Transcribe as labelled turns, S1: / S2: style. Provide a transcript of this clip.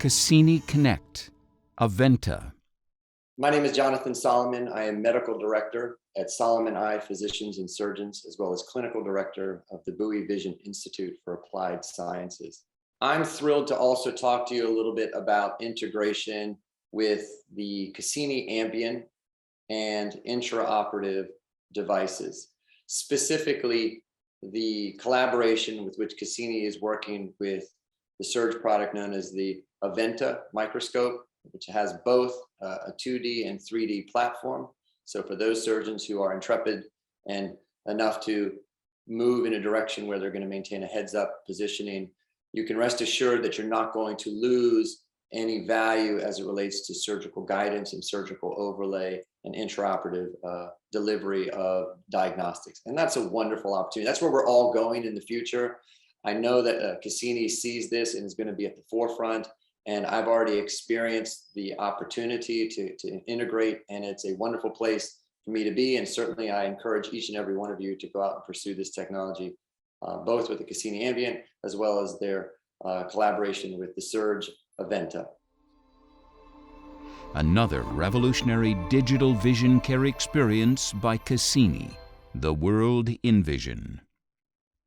S1: Cassini Connect, AVENTA.
S2: My name is Jonathan Solomon. I am Medical Director at Solomon Eye Physicians and Surgeons, as well as Clinical Director of the Bowie Vision Institute for Applied Sciences. I'm thrilled to also talk to you a little bit about integration with the Cassini Ambient and intraoperative devices, specifically the collaboration with which Cassini is working with the surge product known as the AVENTA microscope, which has both a 2D and 3D platform. So for those surgeons who are intrepid and enough to move in a direction where they're going to maintain a heads-up positioning, you can rest assured that you're not going to lose any value as it relates to surgical guidance and surgical overlay and intraoperative delivery of diagnostics. And that's a wonderful opportunity. That's where we're all going in the future. I know that Cassini sees this and is going to be at the forefront. And I've already experienced the opportunity to integrate, and it's a wonderful place for me to be. And certainly I encourage each and every one of you to go out and pursue this technology, both with the Cassini Ambient as well as their collaboration with the Surge AVENTA.
S1: Another revolutionary digital vision care experience by Cassini, the world in vision.